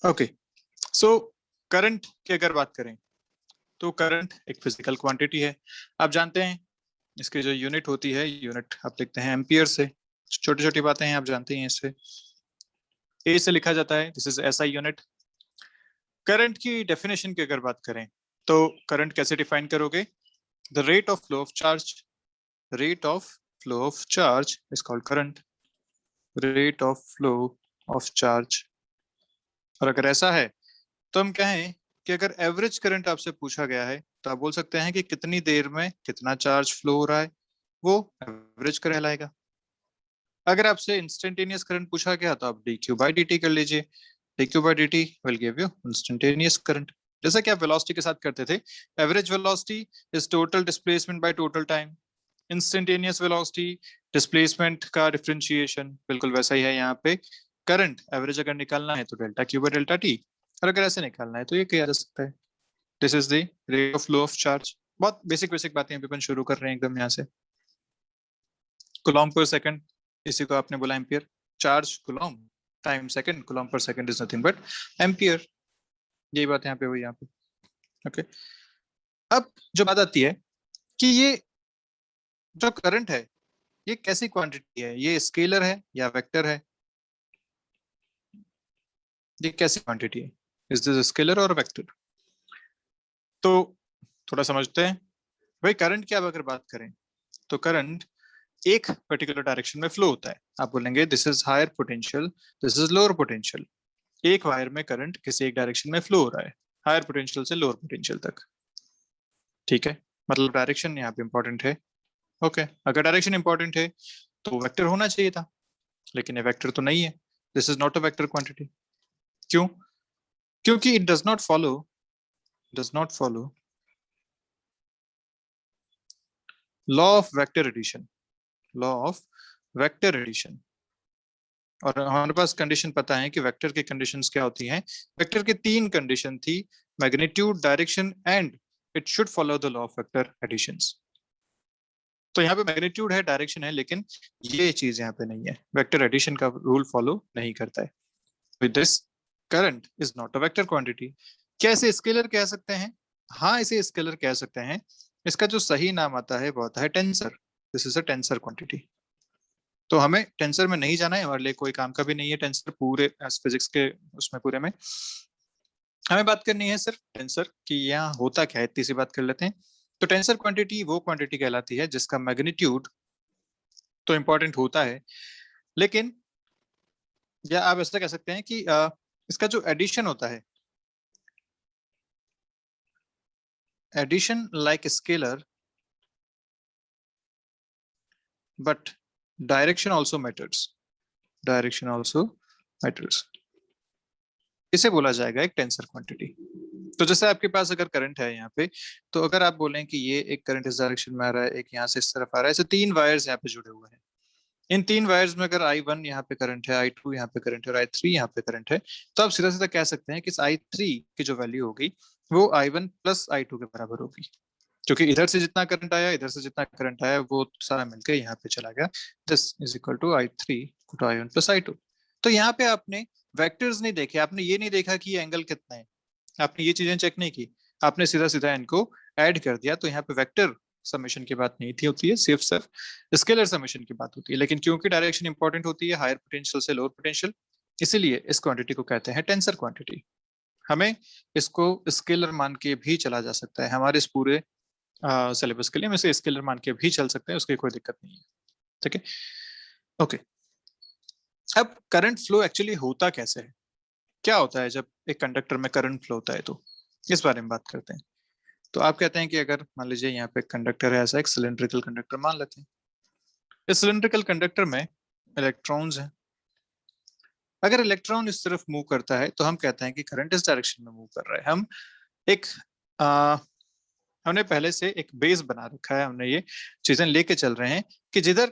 Okay, so current की अगर बात करें तो करंट एक फिजिकल क्वांटिटी है। आप जानते हैं इसकी जो यूनिट होती है, यूनिट आप लिखते हैं एम्पियर से। छोटी छोटी बातें हैं, आप जानते हैं इससे। ए से लिखा जाता है, this is SI unit. Current की डेफिनेशन की अगर बात करें तो करंट कैसे डिफाइन करोगे? The rate of flow of charge, rate of flow of charge is called current, rate of flow of charge. और अगर ऐसा है तो हम कहें कि अगर एवरेज करंट आपसे पूछा गया है तो आप बोल सकते हैं कि कितनी देर में कितना चार्ज फ्लो हो रहा है, वो एवरेज कहलाएगा। अगर आपसे इंस्टेंटेनियस करंट पूछा गया तो आप dq बाई dt कर लीजिए। dq by dt will give you instantaneous current. जैसा कि आप वेलोसिटी के साथ करते थे, average velocity is total displacement by total time. Instantaneous velocity displacement का डिफरेंशिएशन, बिल्कुल वैसा ही है यहाँ पे। करंट एवरेज अगर निकालना है तो delta Q by delta T, और अगर ऐसे निकालना है तो ये किया जा सकता है, this is the rate of flow of charge. बहुत बेसिक बेसिक बातें अभी अपन शुरू कर रहे हैं एकदम यहाँ से। कूलॉम पर सेकंड, इसी को आपने बोला ampere. Charge coulomb, time second, coulomb per second is nothing but ampere. यही बात यहाँ पे हुई यहाँ पे। ओके, अब जो बात आती है कि ये जो करंट है ये कैसी क्वांटिटी है, ये स्केलर है या वेक्टर है? ये कैसी क्वांटिटी है? इज दिस स्केलर और वेक्टर? तो थोड़ा समझते हैं भाई। करंट की अब अगर बात करें तो करंट एक पर्टिकुलर डायरेक्शन में फ्लो होता है। आप बोलेंगे this is higher potential, this is lower potential. एक वायर में करंट किसी एक डायरेक्शन में फ्लो हो रहा है, हायर पोटेंशियल से लोअर पोटेंशियल तक। ठीक है, मतलब डायरेक्शन यहाँ पे इंपॉर्टेंट है। ओके, अगर डायरेक्शन इंपॉर्टेंट है तो वेक्टर होना चाहिए था, लेकिन ये वेक्टर तो नहीं है। This is not a vector quantity. क्यों? क्योंकि it does not follow law of vector addition, law of vector addition. और हमारे पास कंडीशन पता है कि वेक्टर की कंडीशंस क्या होती हैं। वेक्टर की तीन कंडीशन थी, magnitude, direction and it should follow the law of vector additions. तो यहाँ पे मैग्नीट्यूड है, डायरेक्शन है, लेकिन ये चीज यहाँ पे नहीं है, वेक्टर एडिशन का रूल फॉलो नहीं करता है। With this current is not a vector quantity. क्या इसे स्केलर कह सकते हैं? हाँ, इसे स्केलर कह सकते हैं। इसका जो सही नाम आता है वो आता है tensor. This is a tensor quantity. तो हमें टेंसर में नहीं जाना है, हमारे लिए कोई काम का भी नहीं है टेंसर पूरे फिजिक्स के उसमें पूरे में। हमें बात करनी है सिर्फ टेंसर की यहाँ होता क्या है, इतनी सी बात कर लेते हैं। तो टेंसर क्वांटिटी वो क्वांटिटी कहलाती है जिसका मैग्नीट्यूड तो इंपॉर्टेंट होता है, लेकिन या आप ऐसा कह सकते हैं कि इसका जो एडिशन होता है, addition like scalar, but direction also matters, direction also matters. इसे बोला जाएगा एक टेंसर क्वांटिटी। तो जैसे आपके पास अगर करंट है यहाँ पे, तो अगर आप बोलें कि ये एक करंट इस डायरेक्शन में आ रहा है, एक यहाँ से इस तरफ आ रहा है, ऐसे तीन वायर्स यहाँ पे जुड़े हुए हैं। इन तीन वायर्स में अगर I1 यहाँ पे करंट है, I2 यहाँ पे करंट है और I3 यहाँ पे करंट है, तो आप सीधा सीधा कह सकते हैं कि इस I3 की जो वैल्यू होगी वो I1 प्लस I2 के बराबर होगी, क्योंकि इधर से जितना करंट आया, इधर से जितना करंट आया, वो सारा मिलकर यहाँ पे चला गया। This is equal to I3 to I1 plus I2। तो यहाँ पे आपने वेक्टर्स नहीं देखे, आपने ये नहीं देखा कि ये एंगल कितना है, आपने ये चीजें चेक नहीं की, आपने सीधा सीधा इनको ऐड कर दिया। तो यहाँ पे वेक्टर समेशन की बात नहीं थी, होती है सिर्फ सिर्फ स्केलर समेशन की बात होती है। लेकिन क्योंकि डायरेक्शन इंपॉर्टेंट होती है हायर पोटेंशियल से लोअर पोटेंशियल, इसीलिए इस क्वांटिटी को कहते हैं टेंसर क्वांटिटी। हमें इसको स्केलर मान के भी चला जा सकता है, हमारे इस पूरे सिलेबस के लिए हम इसे स्केलर मान के भी चल सकते हैं, उसकी कोई दिक्कत नहीं है। ठीक है, ओके। अब करंट फ्लो एक्चुअली होता कैसे है, क्या होता है जब एक कंडक्टर में करंट फ्लो होता है, तो इस बारे में बात करते हैं। तो आप कहते हैं कि अगर मान लीजिए यहाँ पे कंडक्टर है, ऐसा एक सिलेंड्रिकल कंडक्टर मान लेते हैं। इस सिलेंड्रिकल कंडक्टर में इलेक्ट्रॉन्स हैं। अगर इलेक्ट्रॉन इस तरफ मूव करता है तो हम कहते हैं कि करंट इस डायरेक्शन में मूव कर रहा है। हम एक आ, हमने पहले से एक बेस बना रखा है, हमने ये चीजें लेके चल रहे हैं कि जिधर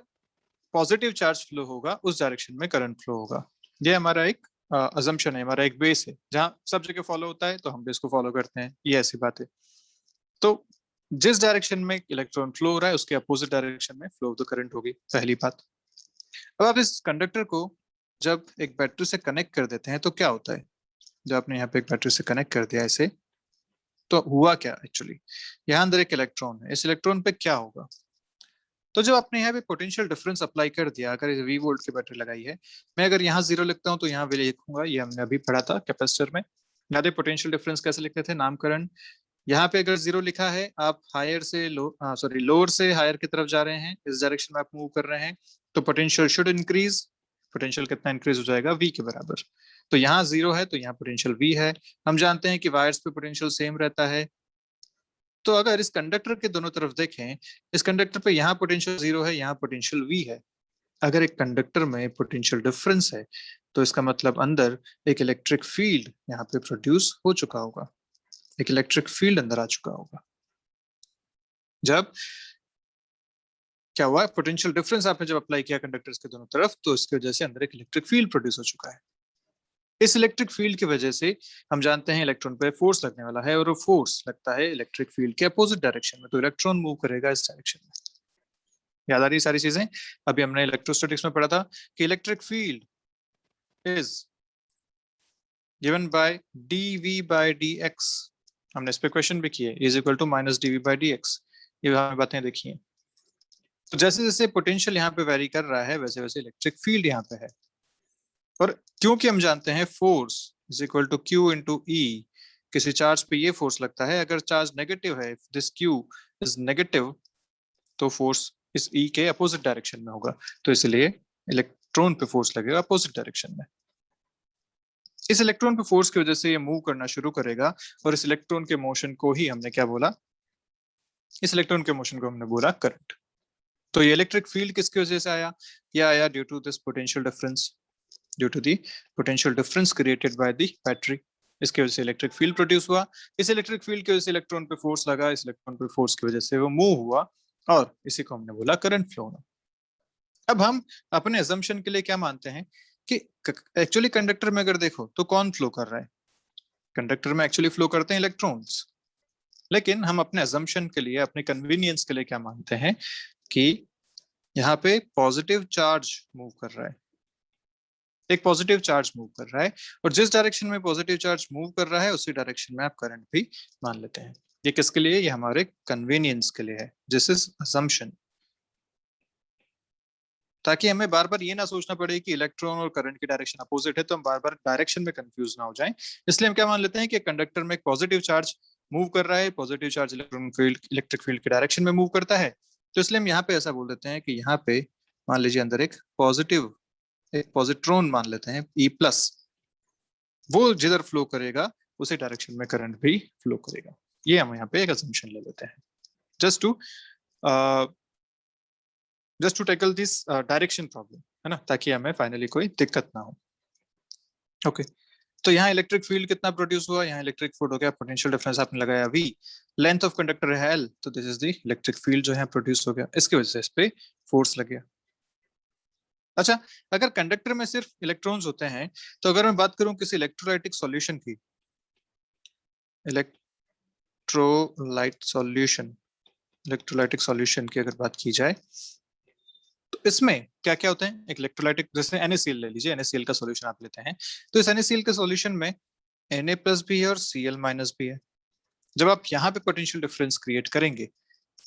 पॉजिटिव चार्ज फ्लो होगा उस डायरेक्शन में करंट फ्लो होगा। ये हमारा एक अजम्पशन है, हमारा एक बेस है, जहाँ सब जगह फॉलो होता है तो हम भी इसको फॉलो करते हैं, ये ऐसी बात है। तो जिस डायरेक्शन में इलेक्ट्रॉन फ्लो हो रहा है उसके अपोजिट डायरेक्शन में फ्लो ऑफ द करंट होगी, पहली बात। अब आप इस कंडक्टर को जब एक बैटरी से कनेक्ट कर देते हैं तो क्या होता है, जब आपने यहाँ पे एक बैटरी से कनेक्ट कर दिया ऐसे, तो हुआ क्या एक्चुअली, यहाँ अंदर एक इलेक्ट्रॉन है, इस इलेक्ट्रॉन पे क्या होगा। तो जब आपने यहाँ पे पोटेंशियल डिफरेंस अप्लाई कर दिया, अगर वी वोल्ट की बैटरी लगाई है, मैं अगर यहाँ 0 लिखता हूँ तो यहाँ भी लिखूंगा, ये हमने अभी पढ़ा था कैपेसिटर में। याद है पोटेंशियल डिफरेंस कैसे लिखते थे, नामकरण। यहाँ पे अगर 0 लिखा है, आप हायर से लोअर से हायर की तरफ जा रहे हैं, इस डायरेक्शन में आप मूव कर रहे हैं, तो पोटेंशियल शुड इंक्रीज। पोटेंशियल कितना इंक्रीज हो जाएगा, v के बराबर। तो यहाँ 0 है तो यहाँ पोटेंशियल v है। हम जानते हैं कि वायर्स पे पोटेंशियल सेम रहता है। तो अगर इस कंडक्टर के दोनों तरफ देखें, इस कंडक्टर पे यहाँ पोटेंशियल 0 है, यहाँ पोटेंशियल v है। अगर एक कंडक्टर में पोटेंशियल डिफरेंस है, तो इसका मतलब अंदर एक इलेक्ट्रिक फील्ड यहाँ पे प्रोड्यूस हो चुका होगा, एक इलेक्ट्रिक फील्ड अंदर आ चुका होगा। जब क्या हुआ, पोटेंशियल डिफरेंस आपने जब अप्लाई किया कंडक्टर्स के दोनों तरफ, तो इसकी वजह से अंदर एक इलेक्ट्रिक फील्ड प्रोड्यूस हो चुका है। इस इलेक्ट्रिक फील्ड की वजह से हम जानते हैं इलेक्ट्रॉन पे फोर्स लगने वाला है, और वो फोर्स लगता है इलेक्ट्रिक फील्ड के अपोजिट डायरेक्शन में, तो इलेक्ट्रॉन मूव करेगा इस डायरेक्शन में। याद आ रही सारी चीजें, अभी हमने इलेक्ट्रोस्टैटिक्स में पढ़ा था कि electric field is given by dv by dx। हमने इस पे क्वेश्चन भी किए, is equal to minus dv by dx। ये हमें बातें देखी हैं। तो जैसे जैसे पोटेंशियल यहाँ पे वेरी कर रहा है, वैसे वैसे इलेक्ट्रिक फील्ड यहाँ पे है। और क्योंकि हम जानते हैं force is equal to q into E, किसी चार्ज पे ये फोर्स लगता है, अगर चार्ज नेगेटिव है, दिस क्यू इज नेगेटिव, तो फोर्स इस ई के अपोजिट डायरेक्शन में होगा, तो इसलिए इलेक्ट्रॉन पे फोर्स लगेगा अपोजिट डायरेक्शन में। इस इलेक्ट्रॉन पे फोर्स की वजह से ये मूव करना शुरू करेगा, और इस इलेक्ट्रॉन के मोशन को ही हमने क्या बोला, इस इलेक्ट्रॉन के मोशन को हमने बोला करंट। तो ये इलेक्ट्रिक फील्ड किसकी वजह से आया, ये आया due to this potential difference, due to the potential difference created by the battery. इसकी वजह से इलेक्ट्रिक फील्ड प्रोड्यूस हुआ। इस इलेक्ट्रिक फील्ड की वजह से इलेक्ट्रॉन पे फोर्स लगा, इस इलेक्ट्रॉन पे फोर्स की वजह से वो मूव हुआ, और इसी को हमने बोला करंट फ्लो होना। अब हम अपने अजम्पशन के लिए क्या मानते हैं कि एक्चुअली कंडक्टर में अगर देखो तो कौन फ्लो कर रहा है, कंडक्टर में एक्चुअली फ्लो करते हैं इलेक्ट्रॉन्स। लेकिन हम अपने अजम्पशन के लिए, अपने कन्वीनियंस के लिए क्या मानते हैं कि यहाँ पे पॉजिटिव चार्ज मूव कर रहा है, एक पॉजिटिव चार्ज मूव कर रहा है, और जिस डायरेक्शन में पॉजिटिव चार्ज मूव कर रहा है उसी डायरेक्शन में आप करंट भी मान लेते हैं। ये किसके लिए, ये हमारे कन्वीनियंस के लिए है, दिस इज असम्पशन, ताकि हमें बार बार ये ना सोचना पड़े कि इलेक्ट्रॉन और करंट की डायरेक्शन अपोजिट है, तो हम बार बार डायरेक्शन में कंफ्यूज ना हो जाएं। इसलिए हम क्या मान लेते हैं कि कंडक्टर में एक पॉजिटिव चार्ज मूव कर रहा है, positive charge electron filled electric field की डायरेक्शन में मूव करता है, तो इसलिए हम यहाँ पे ऐसा बोल देते हैं कि यहाँ पे मान लीजिए अंदर एक पॉजिट्रॉन मान लेते हैं ई प्लस, वो जिधर फ्लो करेगा उसी डायरेक्शन में करंट भी फ्लो करेगा। ये हम यहाँ पे एक असम्पशन ले लेते हैं, just to tackle this direction problem, है ना, ताकि हमें फाइनली कोई दिक्कत ना हो। ओके तो यहाँ इलेक्ट्रिक फील्ड कितना प्रोड्यूस हुआ, यहाँ इलेक्ट्रिक फील्ड हो गया, पोटेंशियल डिफरेंस आपने लगाया v, लेंथ ऑफ कंडक्टर है l, तो this is the electric field जो है प्रोड्यूस हो गया, इसकी वजह से इस पे फोर्स लग गया। अच्छा, अगर कंडक्टर में सिर्फ इलेक्ट्रॉन्स होते हैं, तो अगर मैं बात करूं किसी इलेक्ट्रोलाइटिक सॉल्यूशन की, इलेक्ट्रोलाइटिक सॉल्यूशन की अगर बात की जाए, तो इसमें क्या क्या होते हैं, एक इलेक्ट्रोलाइटिक, जैसे NaCl ले लीजिए, NaCl का सॉल्यूशन आप लेते हैं, तो इस NaCl के सॉल्यूशन में Na प्लस भी है और Cl माइनस भी है। जब आप यहाँ पे पोटेंशियल डिफरेंस क्रिएट करेंगे,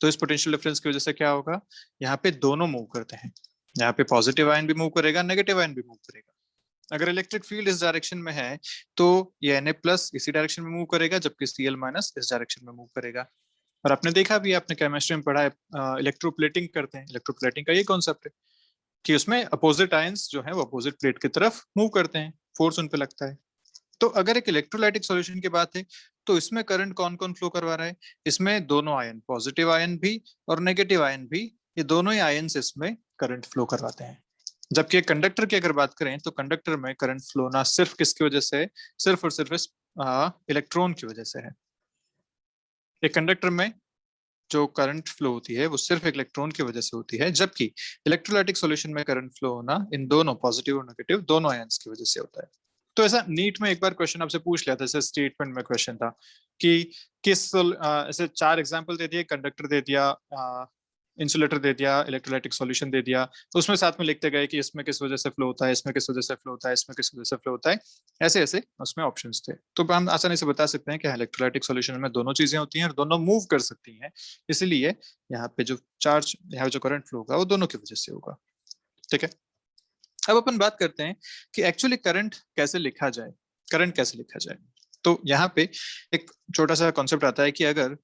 तो इस पोटेंशियल डिफरेंस की वजह से क्या होगा, यहाँ पे दोनों मूव करते हैं, यहाँ पे पॉजिटिव आयन भी मूव करेगा, नेगेटिव आयन भी मूव करेगा। अगर इलेक्ट्रिक फील्ड इस डायरेक्शन में है, तो ये Na प्लस इसी डायरेक्शन में मूव करेगा, जबकि Cl माइनस इस डायरेक्शन में मूव करेगा। और आपने देखा भी, आपने केमिस्ट्री में पढ़ा है, इलेक्ट्रोप्लेटिंग करते हैं, इलेक्ट्रोप्लेटिंग का ये कॉन्सेप्ट है कि उसमें अपोजिट आयंस जो है वो अपोजिट प्लेट की तरफ मूव करते हैं, फोर्स उन पे लगता है। तो अगर एक इलेक्ट्रोलाइटिक सॉल्यूशन की बात है, तो इसमें करंट कौन कौन फ्लो करवा रहा है, इसमें दोनों आयन, पॉजिटिव आयन भी और नेगेटिव आयन भी, ये दोनों ही आयन इसमें करंट फ्लो करवाते हैं। जबकि कंडक्टर की अगर बात करें, तो कंडक्टर में करंट फ्लो ना सिर्फ किसकी वजह से, सिर्फ और सिर्फ इलेक्ट्रॉन की वजह से है। एक कंडक्टर में जो करंट फ्लो होती है वो सिर्फ एक इलेक्ट्रॉन की वजह से होती है, जबकि इलेक्ट्रोलाइटिक सॉल्यूशन में करंट फ्लो होना इन दोनों पॉजिटिव और नेगेटिव दोनों आयंस की वजह से होता है। तो ऐसा नीट में एक बार क्वेश्चन आपसे पूछ लिया था, जैसे स्टेटमेंट में क्वेश्चन था कि किस ऐसे 4 एग्जांपल दे दिए, कंडक्टर दे दिया, इंसुलेटर दे दिया, इलेक्ट्रोलाइटिक सॉल्यूशन दे दिया, तो उसमें साथ में लिखते गए कि इसमें किस वजह से फ्लो होता है, इसमें किस वजह से फ्लो होता है, इसमें किस वजह से फ्लो होता है, ऐसे ऐसे उसमें ऑप्शंस थे। तो हम आसानी से बता सकते हैं कि इलेक्ट्रोलाइटिक सॉल्यूशन में दोनों चीजें होती हैं और दोनों मूव कर सकती हैं, इसलिए यहाँ पे जो चार्ज, यहाँ जो करंट फ्लो होगा वो दोनों की वजह से होगा। ठीक है, अब अपन बात करते हैं कि एक्चुअली करंट कैसे लिखा जाए, करंट कैसे लिखा जाए। तो यहाँ पे एक छोटा सा कॉन्सेप्ट आता है कि अगर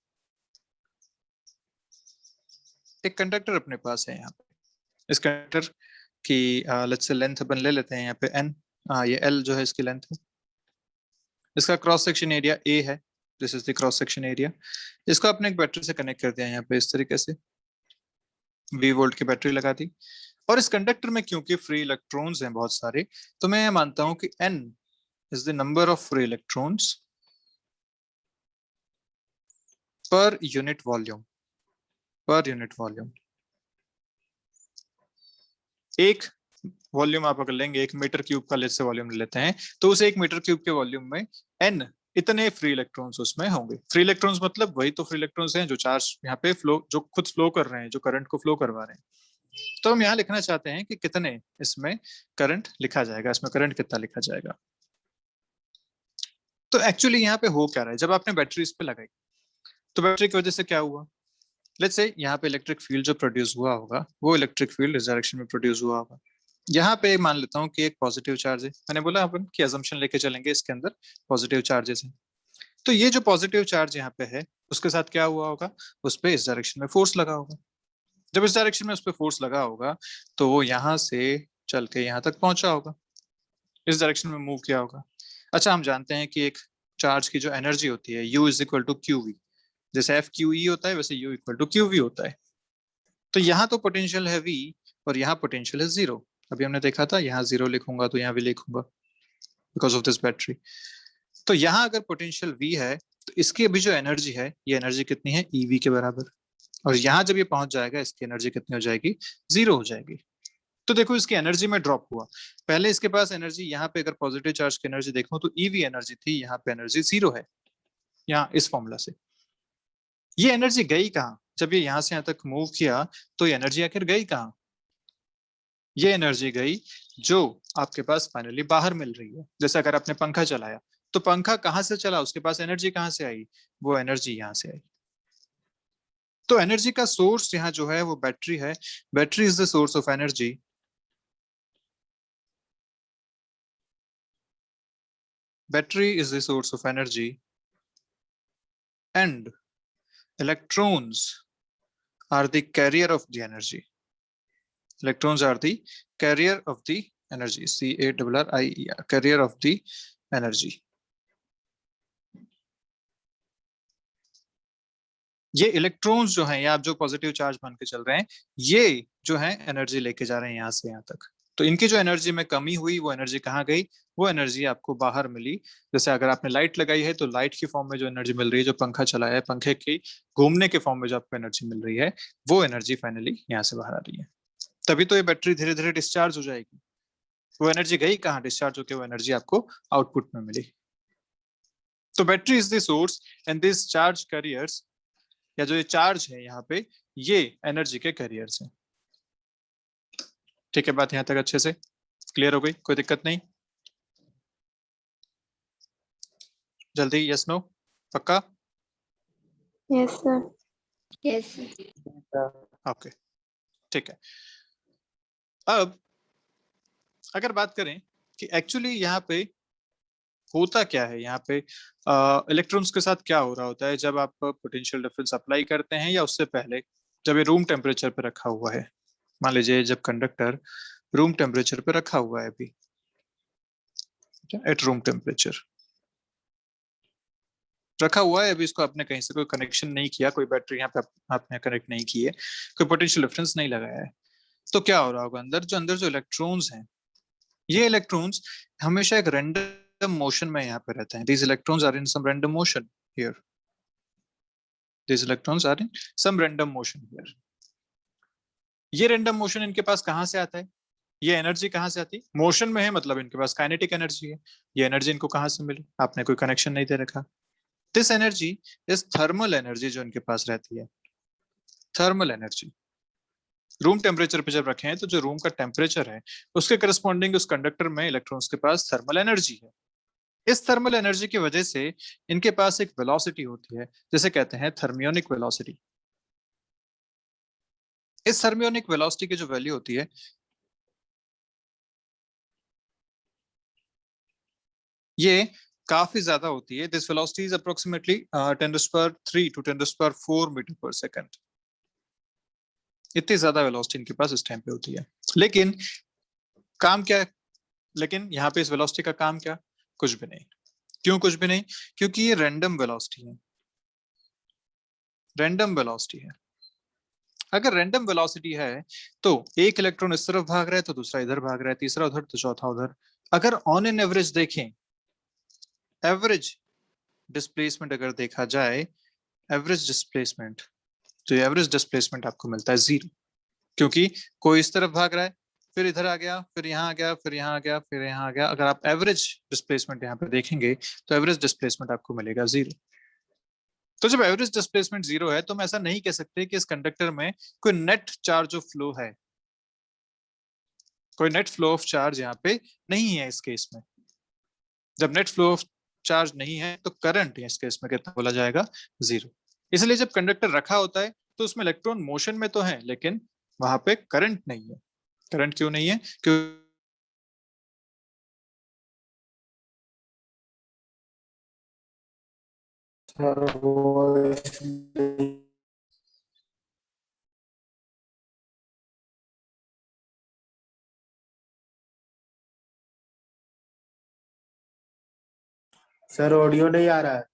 एक कंडक्टर अपने पास है, यहाँ पे इस कंडक्टर की लेट्स से लेंथ अपन ले लेते हैं यहाँ पे n, ये l जो है इसकी लेंथ है, इसका क्रॉस सेक्शन एरिया a है, this is the cross section area. इसको अपने एक बैटरी से कनेक्ट कर दिया यहाँ पे इस तरीके से, 20 वोल्ट की बैटरी लगा दी। और इस कंडक्टर में क्योंकि फ्री इलेक्ट्रॉन्स हैं बहुत सारे, तो मैं मानता हूं कि n is the number of free electrons per unit volume, per unit volume. एक वॉल्यूम आप अगर लेंगे, 1 मीटर क्यूब का लेट्स से वॉल्यूम लेते हैं, तो उस 1 मीटर क्यूब के वॉल्यूम में n इतने फ्री इलेक्ट्रॉन्स उसमें होंगे। फ्री इलेक्ट्रॉन्स मतलब वही तो फ्री इलेक्ट्रॉन्स हैं जो चार्ज यहाँ पे फ्लो, जो खुद फ्लो कर रहे हैं, जो करंट को फ्लो करवा रहे हैं। तो हम यहाँ लिखना चाहते हैं कि कितने इसमें करंट लिखा जाएगा, इसमें करंट कितना लिखा जाएगा। तो एक्चुअली यहाँ पे हो क्या रहा है, जब आपने बैटरी इस पे लगाई तो बैटरी की वजह से क्या हुआ, लेट्स से यहाँ पे इलेक्ट्रिक फील्ड जो प्रोड्यूस हुआ होगा वो इलेक्ट्रिक फील्ड इस डायरेक्शन में प्रोड्यूस हुआ होगा। यहाँ पे मान लेता हूँ कि एक पॉजिटिव चार्ज है, मैंने बोला अपन की अजम्पशन लेके चलेंगे इसके अंदर पॉजिटिव चार्जेस हैं। तो ये जो पॉजिटिव चार्ज यहाँ पे है उसके साथ क्या हुआ होगा, उस पर इस डायरेक्शन में फोर्स लगा होगा। जब इस डायरेक्शन में उस पर फोर्स लगा होगा तो वो यहाँ से चल के यहाँ तक पहुंचा होगा, इस डायरेक्शन में मूव किया होगा। अच्छा, हम जानते हैं कि एक चार्ज की जो एनर्जी होती है U is equal to Q V, जैसे एफ क्यू ई होता है वैसे U equal to Q V होता है। तो यहाँ तो पोटेंशियल है V और यहाँ पोटेंशियल है 0। अभी हमने देखा था यहाँ 0 लिखूंगा तो यहाँ भी लिखूंगा बिकॉज ऑफ दिस बैटरी। तो यहाँ अगर पोटेंशियल V है तो इसकी अभी जो एनर्जी है ये एनर्जी कितनी है, EV के बराबर। और यहाँ जब ये पहुंच जाएगा इसकी एनर्जी कितनी हो जाएगी, 0 हो जाएगी। तो देखो इसकी एनर्जी में ड्रॉप हुआ, पहले इसके पास एनर्जी, यहाँ पे अगर पॉजिटिव चार्ज की एनर्जी देखो तो ईवी एनर्जी थी, यहाँ पे एनर्जी 0 है, यहाँ इस फॉर्मूला से। ये एनर्जी गई कहाँ, जब ये यहाँ से यहाँ तक मूव किया तो ये एनर्जी आखिर गई कहाँ, ये एनर्जी गई जो आपके पास फाइनली बाहर मिल रही है। जैसे अगर आपने पंखा चलाया तो पंखा कहाँ से चला, उसके पास एनर्जी कहाँ से आई, वो एनर्जी यहाँ से आई। तो एनर्जी का सोर्स यहाँ जो है वो बैटरी है, battery is the source of energy. Battery is the source of energy and electrons are the carrier of the energy. Electrons are the carrier of the energy. C-A-R-R-I-E-R, carrier of the energy. ये electrons जो हैं, या आप जो positive charge मान के चल रहे हैं, ये जो है एनर्जी लेके जा रहे हैं यहाँ से यहाँ तक। तो इनकी जो एनर्जी में कमी हुई वो एनर्जी कहाँ गई, वो एनर्जी आपको बाहर मिली। जैसे अगर आपने लाइट लगाई है तो लाइट की फॉर्म में जो एनर्जी मिल रही है, जो पंखा चलाया है पंखे की घूमने के फॉर्म में जो आपको एनर्जी मिल रही है, वो एनर्जी फाइनली यहाँ से बाहर आ रही है। तभी तो ये बैटरी धीरे धीरे डिस्चार्ज हो जाएगी। वो एनर्जी गई कहाँ, डिस्चार्ज होकर वो एनर्जी आपको आउटपुट में मिली। तो battery is the source and this charge carriers, या जो ये चार्ज है यहाँ पे, ये एनर्जी के कैरियर्स हैं। ठीक है, बात यहाँ तक अच्छे से क्लियर हो गई, कोई दिक्कत नहीं? जल्दी यस नो, पक्का? Yes sir. यस ओके, ठीक है। अब अगर बात करें कि एक्चुअली यहाँ पे होता क्या है, यहाँ पे इलेक्ट्रॉन्स के साथ क्या हो रहा होता है जब आप पोटेंशियल डिफरेंस अप्लाई करते हैं, या उससे पहले जब ये रूम टेम्परेचर पे रखा हुआ है। मान लीजिए जब कंडक्टर रूम टेम्परेचर पे रखा हुआ है अभी, एट रूम टेम्परेचर रखा हुआ है अभी, इसको आपने कहीं से कोई कनेक्शन नहीं किया, कोई बैटरी यहाँ पे आपने कनेक्ट नहीं की है, कोई पोटेंशियल डिफरेंस नहीं लगाया है, तो क्या हो रहा होगा, अंदर जो इलेक्ट्रॉन्स हैं, ये इलेक्ट्रॉन्स हमेशा एक रैंडम मोशन में यहाँ पे रहते हैं। These electrons are in some random motion here. These electrons are in some random motion here. ये रैंडम मोशन इनके पास कहाँ से आता है, ये एनर्जी कहाँ से आती है, मोशन में है मतलब इनके पास काइनेटिक एनर्जी है। ये एनर्जी इनको कहाँ से मिली, आपने कोई कनेक्शन नहीं दे रखा। This energy is thermal energy जो इनके पास रहती है, थर्मल एनर्जी। रूम टेम्परेचर पे जब रखे हैं तो जो रूम का टेम्परेचर है उसके करस्पॉन्डिंग उस कंडक्टर में इलेक्ट्रॉन्स के पास थर्मल एनर्जी है। इस थर्मल एनर्जी की वजह से इनके पास एक वेलोसिटी होती है, जिसे कहते हैं थर्मियोनिक वेलोसिटी। इस थर्मियोनिक वेलोसिटी की जो वैल्यू होती है ये काफी ज्यादा होती है। This velocity is approximately 10⁻³ to 10⁻⁴ metre per second. इतनी ज्यादा वेलोसिटी इनके पास इस टाइम पे होती है। लेकिन काम क्या है? लेकिन यहाँ पे इस वेलोसिटी का काम क्या? कुछ भी नहीं। क्यों कुछ भी नहीं? क्योंकि ये रैंडम वेलोसिटी है। रैंडम वेलोसिटी है। अगर रैंडम वेलोसिटी है तो एक इलेक्ट्रॉन इस तरफ भाग रहा है तो दूसरा इधर भाग रहा है, तीसरा उधर तो चौथा उधर। अगर ऑन एन एवरेज देखें, एवरेज डिस्प्लेसमेंट अगर देखा जाए, एवरेज डिस्प्लेसमेंट, तो एवरेज डिस्प्लेसमेंट आपको मिलता है 0। क्योंकि कोई इस तरफ भाग रहा है, फिर इधर आ गया, फिर यहाँ आ गया, फिर यहाँ आ गया, फिर यहाँ आ गया। अगर आप एवरेज डिस्प्लेसमेंट यहाँ पे देखेंगे तो एवरेज डिस्प्लेसमेंट आपको मिलेगा 0। तो जब एवरेज डिस्प्लेसमेंट 0 है तो हम ऐसा नहीं कह सकते कि इस कंडक्टर में कोई नेट चार्ज ऑफ फ्लो है। कोई नेट फ्लो ऑफ चार्ज यहाँ पे नहीं है इस केस में। जब नेट फ्लो ऑफ चार्ज नहीं है तो करंट इस केस में कितना बोला जाएगा? 0। इसलिए जब कंडक्टर रखा होता है तो उसमें इलेक्ट्रॉन मोशन में तो है लेकिन वहां पे करंट नहीं है। करंट क्यों नहीं है? क्यों? सर वो सर ऑडियो नहीं आ रहा है।